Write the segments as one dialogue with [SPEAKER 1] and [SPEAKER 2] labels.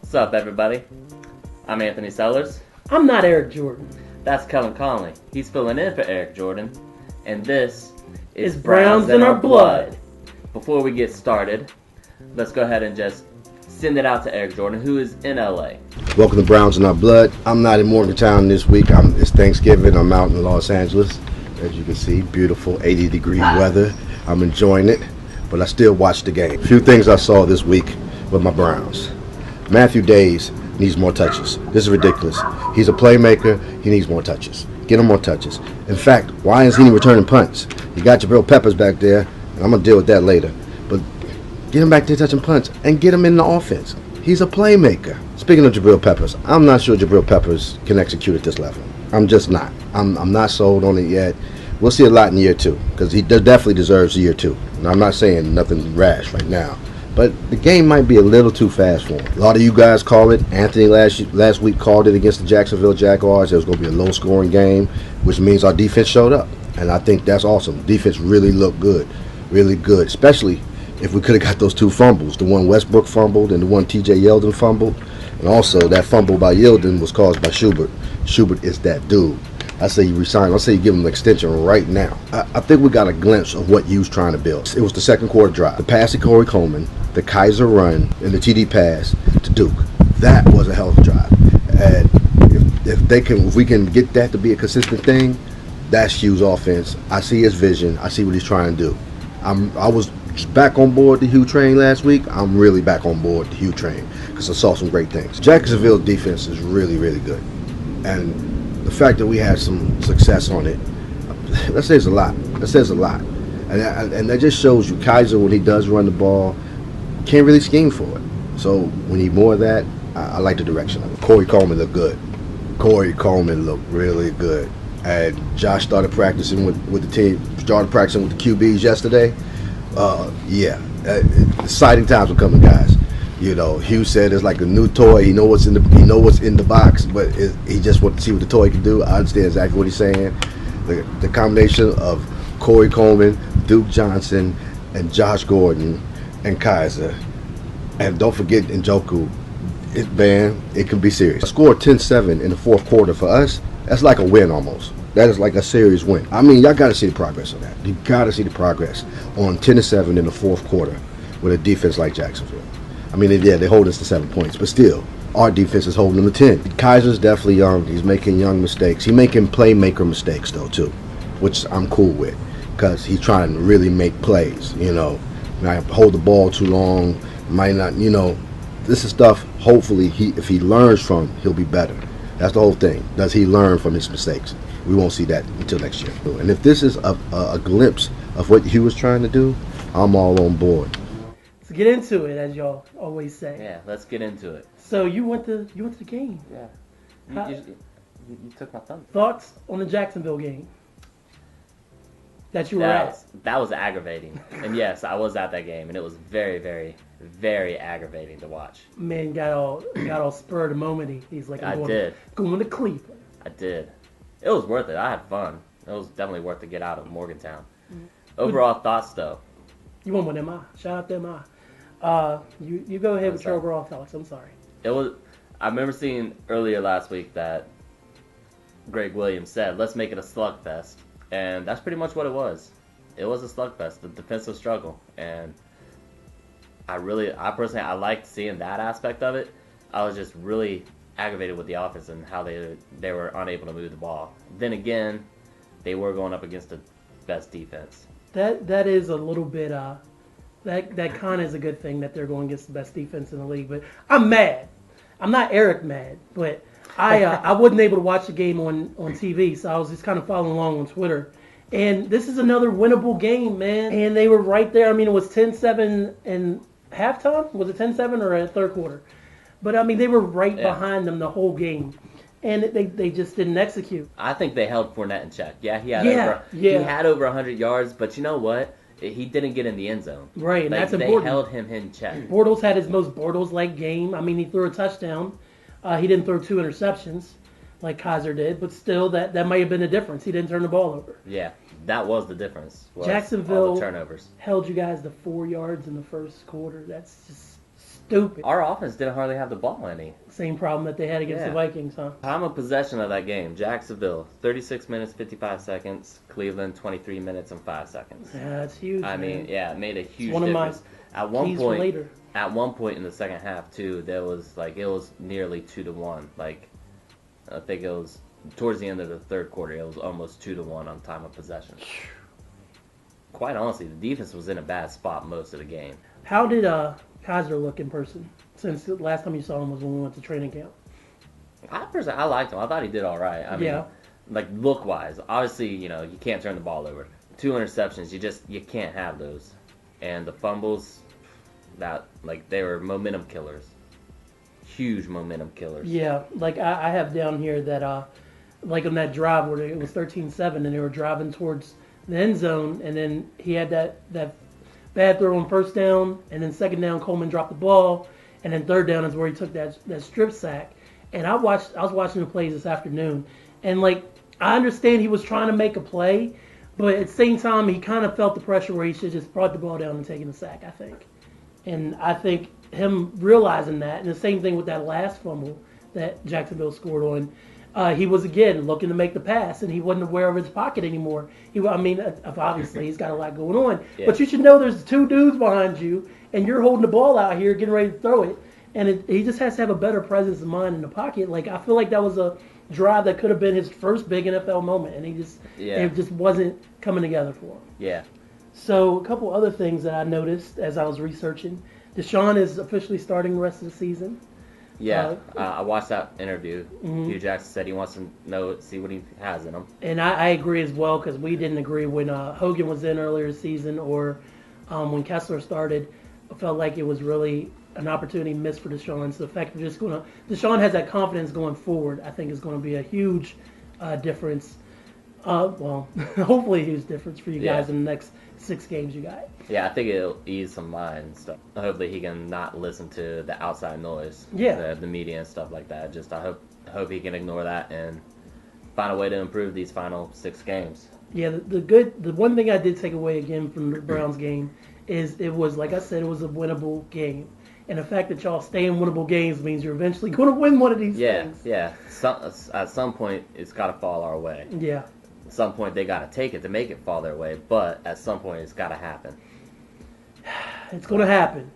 [SPEAKER 1] What's up, everybody? I'm Anthony Sellers.
[SPEAKER 2] I'm not Eric Jordan.
[SPEAKER 1] That's Kelen Conley. He's filling in for Eric Jordan. And this is
[SPEAKER 2] Browns in Our Blood.
[SPEAKER 1] Before we get started, let's go ahead and just send it out to Eric Jordan, who is in LA.
[SPEAKER 3] Welcome to Browns in Our Blood. I'm not in Morgantown this week. It's Thanksgiving. I'm out in Los Angeles. As you can see, beautiful 80-degree weather. I'm enjoying it, but I still watch the game. A few things I saw this week with my Browns. Matthew Days needs more touches. This is ridiculous. He's a playmaker. He needs more touches. Get him more touches. In fact, why is he returning punts? You got Jabril Peppers back there, and I'm going to deal with that later. But get him back there touching punts and get him in the offense. He's a playmaker. Speaking of Jabril Peppers, I'm not sure Jabril Peppers can execute at this level. I'm just not. I'm not sold on it yet. We'll see a lot in year two because he definitely deserves year two. And I'm not saying nothing rash right now. But the game might be a little too fast for him. A lot of you guys call it. Anthony last week called it against the Jacksonville Jaguars. It was going to be a low-scoring game, which means our defense showed up. And I think that's awesome. Defense really looked good, really good, especially if we could have got those two fumbles. The one Westbrook fumbled and the one T.J. Yeldon fumbled. And also that fumble by Yeldon was caused by Schubert. Schubert is that dude. I say you resign. I say you give him an extension right now. I think we got a glimpse of what you was trying to build. It was the second quarter drive. The pass to Corey Coleman, the Kaiser run, and the TD pass to Duke. That was a hell of a drive. And if we can get that to be a consistent thing, that's Hugh's offense. I see his vision. I see what he's trying to do. I was back on board the Hugh train last week. I'm really back on board the Hugh train because I saw some great things. Jacksonville defense is really, really good. And the fact that we had some success on it, that says a lot. That says a lot. And that just shows you Kaiser, when he does run the ball, can't really scheme for it. So we need more of that. I like the direction of it. Corey Coleman looked good. Corey Coleman looked really good. And Josh started practicing with the team, started practicing with the QBs yesterday. Exciting times are coming, guys. You know, Hugh said it's like a new toy. He knows what's in the box, but he just wants to see what the toy can do. I understand exactly what he's saying. The combination of Corey Coleman, Duke Johnson, and Josh Gordon, and Kaiser, and don't forget Njoku. It can be serious. I scored 10-7 in the fourth quarter for us. That's like a win almost. That is like a serious win. I mean, y'all got to see the progress on that. You got to see the progress on 10-7 in the fourth quarter with a defense like Jacksonville. I mean, they hold us to 7 points, but still, our defense is holding them to 10. Kaiser's definitely young. He's making young mistakes. He's making playmaker mistakes, though, too, which I'm cool with because he's trying to really make plays, you know. Might hold the ball too long, might not, you know. This is stuff, hopefully, if he learns from, he'll be better. That's the whole thing. Does he learn from his mistakes? We won't see that until next year. And if this is a glimpse of what he was trying to do, I'm all on board.
[SPEAKER 2] Let's get into it, as y'all always say.
[SPEAKER 1] Yeah, let's get into it.
[SPEAKER 2] So you went to the game.
[SPEAKER 1] Yeah. You took my thunder.
[SPEAKER 2] Thoughts on the Jacksonville game that you were at?
[SPEAKER 1] That was aggravating. And yes, I was at that game, and it was very, very, very aggravating to watch.
[SPEAKER 2] Man got all spurred a moment. He's like, going to Cleveland.
[SPEAKER 1] I did. It was worth it. I had fun. It was definitely worth to get out of Morgantown. Mm-hmm. Overall thoughts, though.
[SPEAKER 2] You won with MI. Shout out to MI. You go ahead with your overall thoughts. I'm sorry.
[SPEAKER 1] I remember seeing earlier last week that Greg Williams said, let's make it a slugfest. And that's pretty much what it was. It was a slugfest, the defensive struggle. And I personally liked seeing that aspect of it. I was just really aggravated with the offense and how they were unable to move the ball. Then again, they were going up against the best defense.
[SPEAKER 2] That is a little bit that kind of is a good thing that they're going against the best defense in the league. But I'm mad. I'm not Eric mad, but I wasn't able to watch the game on TV, so I was just kind of following along on Twitter. And this is another winnable game, man. And they were right there. I mean, it was 10-7 in halftime. Was it 10-7 or a third quarter? But, I mean, they were right behind them the whole game. And they just didn't execute.
[SPEAKER 1] I think they held Fournette in check. Yeah, he had over 100 yards, but you know what? He didn't get in the end zone.
[SPEAKER 2] Right, and that's important.
[SPEAKER 1] They held him in check.
[SPEAKER 2] Bortles had his most Bortles-like game. I mean, he threw a touchdown. He didn't throw 2 interceptions like Kaiser did, but still, that might have been the difference. He didn't turn the ball over.
[SPEAKER 1] Yeah, that was the difference.
[SPEAKER 2] Jacksonville
[SPEAKER 1] all the turnovers
[SPEAKER 2] held you guys to 4 yards in the first quarter. That's just stupid.
[SPEAKER 1] Our offense didn't hardly have the ball any.
[SPEAKER 2] Same problem that they had against the Vikings, huh?
[SPEAKER 1] Time of possession of that game, Jacksonville, 36 minutes, 55 seconds. Cleveland, 23 minutes and 5 seconds.
[SPEAKER 2] Yeah, that's huge.
[SPEAKER 1] I
[SPEAKER 2] man.
[SPEAKER 1] mean, yeah, it made a huge
[SPEAKER 2] one
[SPEAKER 1] difference.
[SPEAKER 2] Of my
[SPEAKER 1] At one point in the second half, too, there was, it was nearly 2-1. I think it was towards the end of the third quarter, it was almost 2-1 on time of possession. Quite honestly, the defense was in a bad spot most of the game.
[SPEAKER 2] How did Kaiser look in person? Since the last time you saw him was when we went to training camp.
[SPEAKER 1] I liked him. I thought he did all right. I mean, look-wise, obviously, you can't turn the ball over. 2 interceptions, you can't have those. And the fumbles, they were momentum killers. Huge momentum killers.
[SPEAKER 2] Yeah, I have down here that, on that drive where it was 13-7 and they were driving towards the end zone, and then he had that bad throw on first down, and then second down Coleman dropped the ball, and then third down is where he took that strip sack. And I was watching the plays this afternoon, and I understand he was trying to make a play, but at the same time he kind of felt the pressure where he should just brought the ball down and taken the sack, I think. And I think him realizing that, and the same thing with that last fumble that Jacksonville scored on, he was again looking to make the pass, and he wasn't aware of his pocket anymore. Obviously he's got a lot going on, but you should know there's 2 dudes behind you, and you're holding the ball out here, getting ready to throw it, and he just has to have a better presence of mind in the pocket. I feel like that was a drive that could have been his first big NFL moment, and it just wasn't coming together for him.
[SPEAKER 1] Yeah.
[SPEAKER 2] So a couple other things that I noticed as I was researching. Deshaun is officially starting the rest of the season.
[SPEAKER 1] Yeah, I watched that interview. Hugh Jackson said he wants to see what he has in him.
[SPEAKER 2] And I agree as well, because we didn't agree when Hogan was in earlier this season, or when Kessler started. I felt like it was really an opportunity missed for Deshaun. So the fact that Deshaun has that confidence going forward, I think is going to be a huge difference. Hopefully a huge difference for you guys in the next 6 games you got.
[SPEAKER 1] Yeah, I think it'll ease some mind and stuff. Hopefully he can not listen to the outside noise, the media and stuff like that. Just I hope he can ignore that and find a way to improve these final 6 games.
[SPEAKER 2] Yeah, the one thing I did take away again from the Browns game is it was, like I said, it was a winnable game. And the fact that y'all stay in winnable games means you're eventually going to win one of these things.
[SPEAKER 1] Yeah. At some point, it's got to fall our way.
[SPEAKER 2] Yeah.
[SPEAKER 1] At some point, they got to take it to make it fall their way. But at some point, it's got to happen.
[SPEAKER 2] It's going to happen.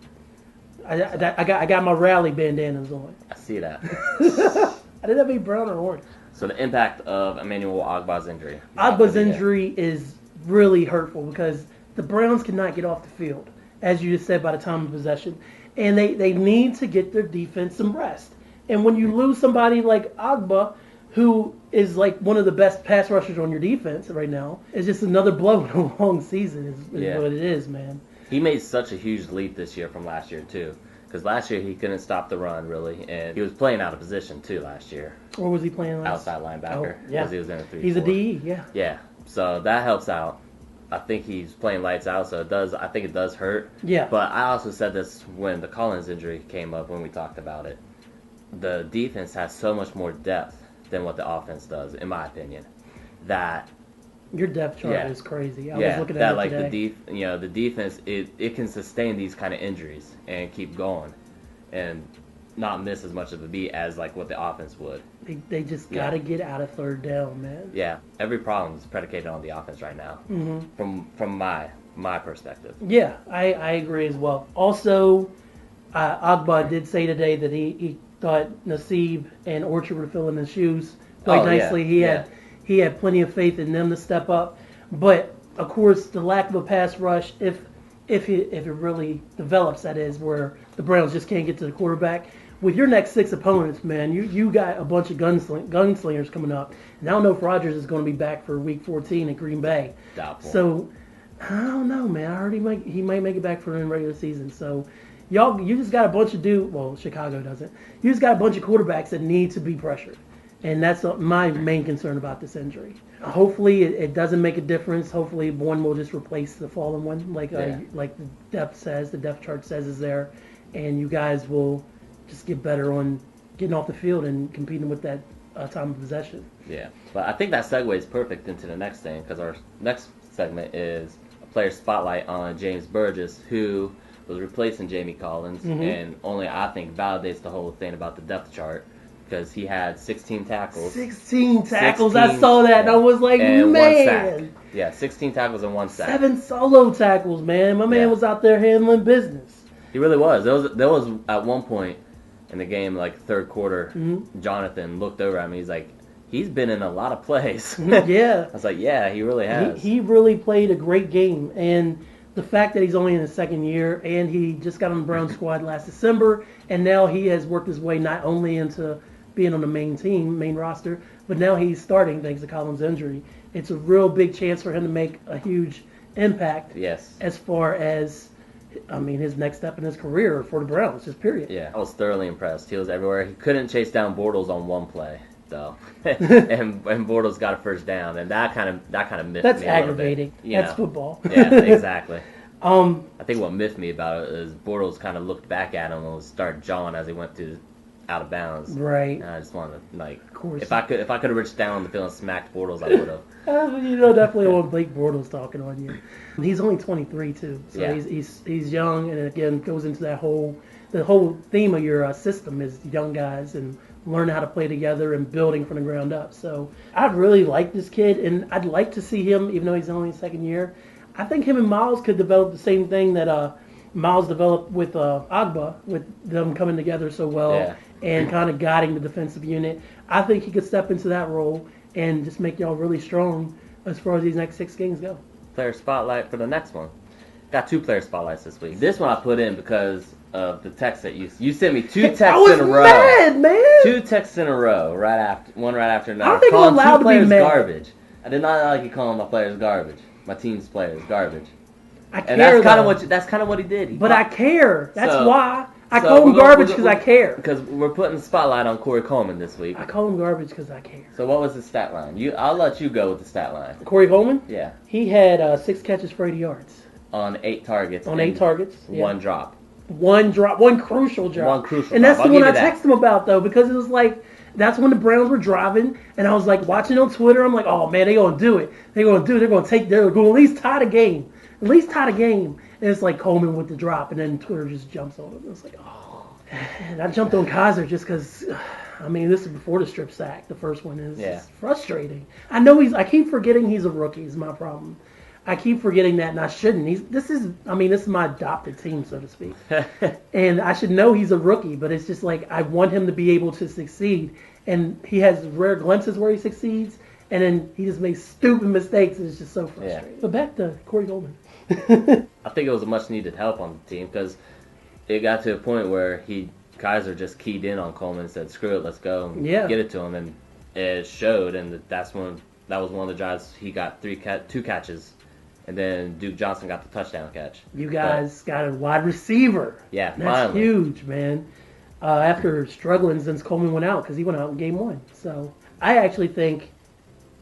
[SPEAKER 2] I got my rally bandanas on.
[SPEAKER 1] I see that.
[SPEAKER 2] I didn't have any brown or orange.
[SPEAKER 1] So the impact of Emmanuel Ogbah's injury.
[SPEAKER 2] Ogbah's injury is really hurtful because the Browns cannot get off the field, as you just said, by the time of possession. And they need to get their defense some rest. And when you lose somebody like Ogbah, who is one of the best pass rushers on your defense right now, it's just another blow in a long season is what it is, man.
[SPEAKER 1] He made such a huge leap this year from last year, too. Because last year he couldn't stop the run, really. And he was playing out of position, too, last year.
[SPEAKER 2] Or was he playing
[SPEAKER 1] outside linebacker?
[SPEAKER 2] Yeah.
[SPEAKER 1] Because he was in a 3-4.
[SPEAKER 2] He's a DE, yeah.
[SPEAKER 1] Yeah. So that helps out. I think he's playing lights out, so I think it does hurt.
[SPEAKER 2] Yeah.
[SPEAKER 1] But I also said this when the Collins injury came up when we talked about it. The defense has so much more depth than what the offense does, in my opinion. That
[SPEAKER 2] your depth chart is crazy. I was looking at it today.
[SPEAKER 1] The defense it can sustain these kind of injuries and keep going, and not miss as much of a beat as what the offense would.
[SPEAKER 2] They just got to get out of third down, man.
[SPEAKER 1] Yeah, every problem is predicated on the offense right now. Mm-hmm. From my perspective.
[SPEAKER 2] Yeah, I agree as well. Also, Ogbah did say today that he thought Nassib and Orchard were filling his shoes quite nicely. He had plenty of faith in them to step up, but of course the lack of a pass rush, if it really develops, that is, where the Browns just can't get to the quarterback. With your next 6 opponents, man, you got a bunch of gunslingers coming up. And I don't know if Rodgers is going to be back for Week 14 at Green Bay.
[SPEAKER 1] Doubtful.
[SPEAKER 2] So I don't know, man. I heard he might make it back for the regular season. So you just got a bunch of well, Chicago doesn't. You just got a bunch of quarterbacks that need to be pressured. And that's my main concern about this injury. Hopefully it doesn't make a difference. Hopefully one will just replace the fallen one, like the depth chart says is there, and you guys will just get better on getting off the field and competing with that time of possession.
[SPEAKER 1] Yeah, but I think that segues perfect into the next thing, because our next segment is a player spotlight on James Burgess, who was replacing Jamie Collins, and only I think validates the whole thing about the depth chart because he had 16 tackles.
[SPEAKER 2] 16 tackles. I saw that and I was like,
[SPEAKER 1] and
[SPEAKER 2] man.
[SPEAKER 1] 1 sack. Yeah, 16 tackles and 1 sack.
[SPEAKER 2] 7 solo tackles, man. My man was out there handling business.
[SPEAKER 1] He really was. There was at one point in the game, like third quarter, Jonathan looked over at me. He's like, he's been in a lot of plays.
[SPEAKER 2] Yeah.
[SPEAKER 1] I was like, yeah, he really has.
[SPEAKER 2] He really played a great game. And the fact that he's only in his second year and he just got on the Brown squad last December, and now he has worked his way not only into being on the main roster, but now he's starting thanks to Collins' injury. It's a real big chance for him to make a huge impact as far as, his next step in his career for the Browns, just period.
[SPEAKER 1] Yeah, I was thoroughly impressed. He was everywhere. He couldn't chase down Bortles on one play, though. and Bortles got a first down, and that kind of miffed
[SPEAKER 2] That's
[SPEAKER 1] me
[SPEAKER 2] aggravating.
[SPEAKER 1] a little bit.
[SPEAKER 2] That's football.
[SPEAKER 1] Yeah, exactly.
[SPEAKER 2] I
[SPEAKER 1] think what miffed me about it is Bortles kind of looked back at him and started jawing as he went out of bounds.
[SPEAKER 2] Right.
[SPEAKER 1] And I just wanted to,
[SPEAKER 2] of course.
[SPEAKER 1] if I could have reached down on the field and smacked Bortles, I would have.
[SPEAKER 2] Definitely want Blake Bortles talking on you. He's only 23 too, so he's young, and again goes into the whole theme of your system is young guys and learning how to play together and building from the ground up. So I really like this kid, and I'd like to see him, even though he's only in second year. I think him and Miles could develop the same thing that Miles developed with Ogbah, with them coming together so well and kind of guiding the defensive unit. I think he could step into that role and just make y'all really strong as far as these next 6 games go.
[SPEAKER 1] Player spotlight for the next one. Got 2 player spotlights this week. This one I put in because of the text that you sent me 2 texts in a row.
[SPEAKER 2] I was mad, man.
[SPEAKER 1] 2 texts in a row, one right after another.
[SPEAKER 2] I think I'm allowed to be mad.
[SPEAKER 1] Garbage. I did not like you calling my players garbage. My team's players garbage.
[SPEAKER 2] I care.
[SPEAKER 1] And that's kind of what he did.
[SPEAKER 2] I care. That's why I call him garbage because I care.
[SPEAKER 1] Because we're putting the spotlight on Corey Coleman this week.
[SPEAKER 2] I call him garbage because I care.
[SPEAKER 1] So what was the stat line? I'll let you go with the stat line.
[SPEAKER 2] Corey Coleman?
[SPEAKER 1] Yeah.
[SPEAKER 2] He had 6 catches for 80 yards.
[SPEAKER 1] On 8 targets.
[SPEAKER 2] On 8 targets.
[SPEAKER 1] 1 drop.
[SPEAKER 2] One crucial drop.
[SPEAKER 1] One crucial
[SPEAKER 2] and
[SPEAKER 1] drop.
[SPEAKER 2] that's the one I texted him about, though, because it was like, that's when the Browns were driving, and I was like watching on Twitter. I'm like, oh man, they're gonna do it. They're gonna at least tie the game. At least tie the game. And it's like Coleman with the drop, and then Twitter just jumps on him. It's like, oh. And I jumped on Kaiser just because, this is before the strip sack. The first one is frustrating. I keep forgetting he's a rookie. Is my problem. I keep forgetting that, and I shouldn't. This is my adopted team, so to speak. And I should know he's a rookie, but it's just like I want him to be able to succeed. And he has rare glimpses where he succeeds, and then he just makes stupid mistakes, and it's just so frustrating. But back to Corey Coleman.
[SPEAKER 1] I think it was a much-needed help on the team because it got to a point where Kaiser just keyed in on Coleman and said, screw it, let's go and get it to him. And it showed, and that was one of the drives. He got 2 catches. And then Duke Johnson got the touchdown catch.
[SPEAKER 2] You guys got a wide receiver.
[SPEAKER 1] Yeah,
[SPEAKER 2] that's
[SPEAKER 1] finally.
[SPEAKER 2] Huge, man. After struggling since Coleman went out, because he went out in game 1. So I actually think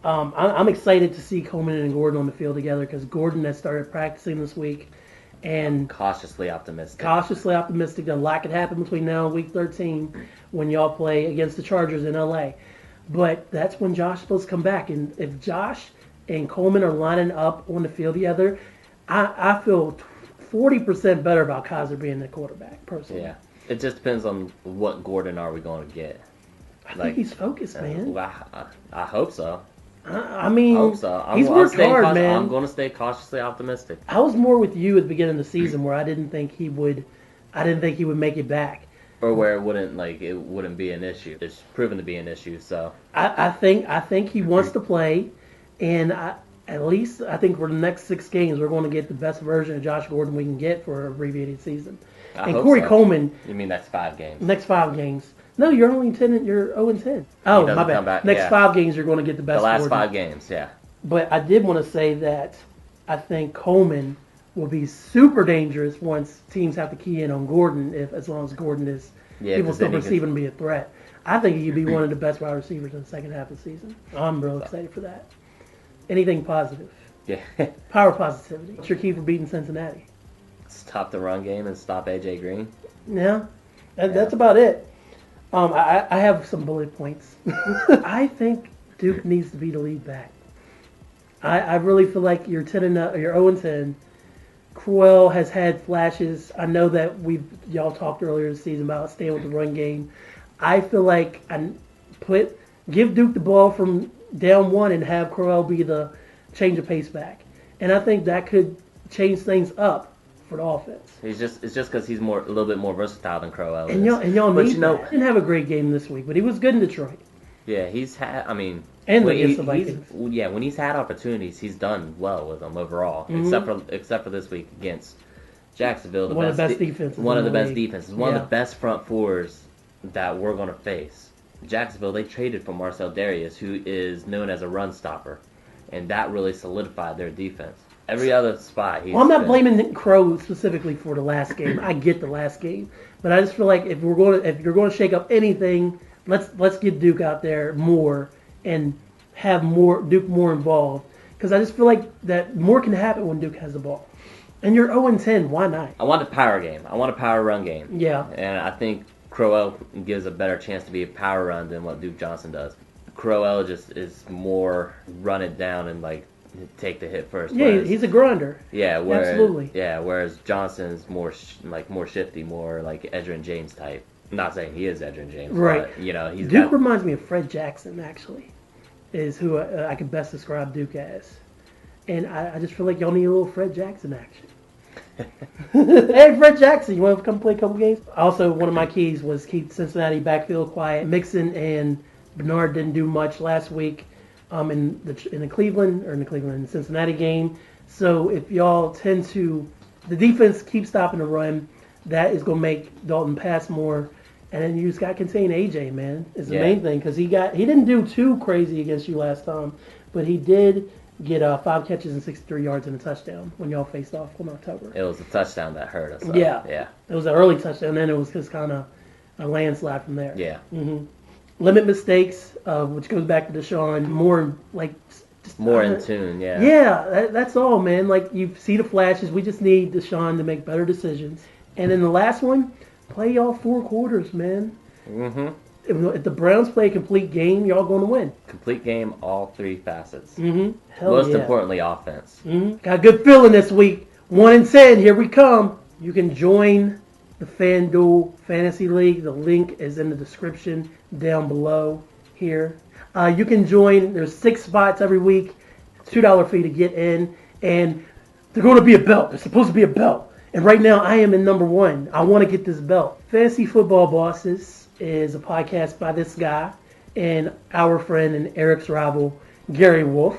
[SPEAKER 2] I'm excited to see Coleman and Gordon on the field together because Gordon has started practicing this week. And
[SPEAKER 1] cautiously optimistic.
[SPEAKER 2] That a lot could happen between now and week 13 when y'all play against the Chargers in L.A. But that's when Josh is supposed to come back. And if Josh and Coleman are lining up on the field together, I feel 40% better about Kaiser being the quarterback, personally.
[SPEAKER 1] Yeah. It just depends on what Gordon are we going to get.
[SPEAKER 2] I think he's focused, man.
[SPEAKER 1] I hope so.
[SPEAKER 2] I hope
[SPEAKER 1] so.
[SPEAKER 2] He's worked hard, man.
[SPEAKER 1] I'm going to stay cautiously optimistic.
[SPEAKER 2] I was more with you at the beginning of the season where I didn't think he would make it back.
[SPEAKER 1] Or where it wouldn't be an issue. It's proven to be an issue, so.
[SPEAKER 2] I think he wants to play, and I think for the next 6 games we're going to get the best version of Josh Gordon we can get for an abbreviated season. And Corey Coleman.
[SPEAKER 1] You mean next 5 games?
[SPEAKER 2] Next 5 games. No, you're only 10. You're 0-10. Oh, my bad. Next 5 games, you're going to get the best.
[SPEAKER 1] The last
[SPEAKER 2] Gordon.
[SPEAKER 1] 5 games, yeah.
[SPEAKER 2] But I did want to say that I think Coleman will be super dangerous once teams have to key in on Gordon. As long as Gordon is, people still perceive him to be a threat. I think he could be one of the best wide receivers in the second half of the season. I'm real excited for that. Anything positive?
[SPEAKER 1] Yeah.
[SPEAKER 2] Power positivity. What's your key for beating Cincinnati?
[SPEAKER 1] Stop the run game and stop A.J. Green.
[SPEAKER 2] Yeah, that's about it. I have some bullet points. I think Duke needs to be the lead back. I really feel like you're 0-10. Crowell has had flashes. I know that y'all talked earlier this season about staying with the run game. I feel like give Duke the ball from down one and have Crowell be the change of pace back. And I think that could change things up for the offense.
[SPEAKER 1] It's just because he's a little bit more versatile than Crowell is.
[SPEAKER 2] And y'all need that. He didn't have a great game this week, but he was good in Detroit.
[SPEAKER 1] Yeah, he's had. I mean,
[SPEAKER 2] and against the Vikings.
[SPEAKER 1] When he's had opportunities, he's done well with them overall. Except for this week against Jacksonville,
[SPEAKER 2] one of the best defenses.
[SPEAKER 1] One of the best defenses. One of the best front fours that we're going to face. Jacksonville, they traded for Marcel Darius, who is known as a run stopper, and that really solidified their defense. Every other spot.
[SPEAKER 2] I'm not blaming Crow specifically for the last game. I get the last game, but I just feel like if you're going to shake up anything, let's get Duke out there more and have Duke more involved, because I just feel like that more can happen when Duke has the ball. And you're 0-10. Why not?
[SPEAKER 1] I want a power game. I want a power run game.
[SPEAKER 2] Yeah.
[SPEAKER 1] And I think Crowell gives a better chance to be a power run than what Duke Johnson does. Crowell just is more run it down and take the hit first.
[SPEAKER 2] Yeah, he's a grinder.
[SPEAKER 1] Yeah,
[SPEAKER 2] absolutely.
[SPEAKER 1] Yeah, whereas Johnson's more more shifty, more like Edgerrin James type. I'm not saying he is Edgerrin James,
[SPEAKER 2] right?
[SPEAKER 1] But
[SPEAKER 2] Duke reminds me of Fred Jackson. Actually, is who I could best describe Duke as, and I just feel like y'all need a little Fred Jackson action. Hey, Fred Jackson, you want to come play a couple games? Also, one of my keys was keep Cincinnati backfield quiet. Mixon and Bernard didn't do much last week in the Cincinnati game. So if y'all the defense keeps stopping the run, that is going to make Dalton pass more. And then you just got to contain AJ, man. Is the main thing, because he didn't do too crazy against you last time, but he did get 5 catches and 63 yards and a touchdown when y'all faced off in October.
[SPEAKER 1] It was a touchdown that hurt us.
[SPEAKER 2] Yeah. It was an early touchdown, and then it was just kind of a landslide from there.
[SPEAKER 1] Yeah.
[SPEAKER 2] Mm-hmm. Limit mistakes, which goes back to Deshaun. More
[SPEAKER 1] in tune, yeah.
[SPEAKER 2] Yeah, that's all, man. Like, you see the flashes. We just need Deshaun to make better decisions. And then the last one, play all 4 quarters, man.
[SPEAKER 1] Mm-hmm.
[SPEAKER 2] If the Browns play a complete game, y'all going to win.
[SPEAKER 1] Complete game, all 3 facets.
[SPEAKER 2] Mm-hmm.
[SPEAKER 1] Most importantly, offense.
[SPEAKER 2] Mm-hmm. Got a good feeling this week. 1-10, here we come. You can join the FanDuel Fantasy League. The link is in the description down below here. You can join. There's 6 spots every week. $2 fee to get in. And they're going to be a belt. There's supposed to be a belt. And right now, I am in number 1. I want to get this belt. Fantasy Football Bosses is a podcast by this guy and our friend and Eric's rival, Gary Wolf.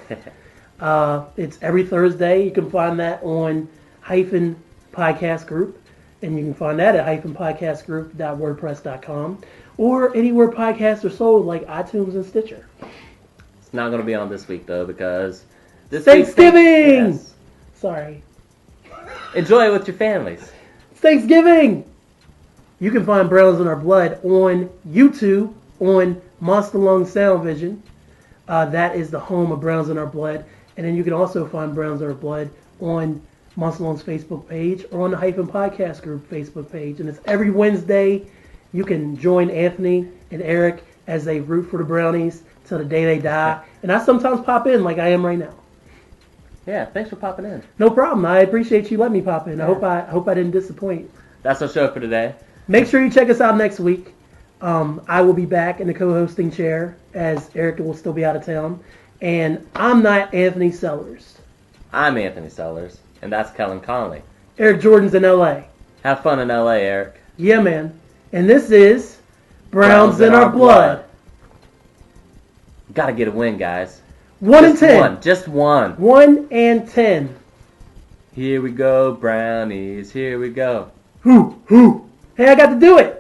[SPEAKER 2] It's every Thursday. You can find that on Hyphen Podcast Group. And you can find that at hyphenpodcastgroup.wordpress.com or anywhere podcasts are sold, like iTunes and Stitcher.
[SPEAKER 1] It's not going to be on this week, though, because this
[SPEAKER 2] Thanksgiving! Yes. Sorry.
[SPEAKER 1] Enjoy it with your families.
[SPEAKER 2] It's Thanksgiving! You can find Browns in Our Blood on YouTube, on Monstalung Soundvizion. That is the home of Browns in Our Blood. And then you can also find Browns in Our Blood on Monstalung's Facebook page or on the Hyphen Podcast Group Facebook page. And it's every Wednesday. You can join Anthony and Eric as they root for the Brownies till the day they die. And I sometimes pop in like I am right now.
[SPEAKER 1] Yeah, thanks for popping in.
[SPEAKER 2] No problem. I appreciate you letting me pop in. Yeah. I hope I didn't disappoint.
[SPEAKER 1] That's our show for today.
[SPEAKER 2] Make sure you check us out next week. I will be back in the co-hosting chair as Eric will still be out of town. And I'm not Anthony Sellers.
[SPEAKER 1] I'm Anthony Sellers, and that's Kelen Conley.
[SPEAKER 2] Eric Jordan's in L.A.
[SPEAKER 1] Have fun in L.A., Eric.
[SPEAKER 2] Yeah, man. And this is Browns in Our Blood.
[SPEAKER 1] Gotta get a win, guys.
[SPEAKER 2] 1-10.
[SPEAKER 1] Just one.
[SPEAKER 2] 1-10.
[SPEAKER 1] Here we go, Brownies. Here we go.
[SPEAKER 2] Hoo, hoo. Hey, I got to do it.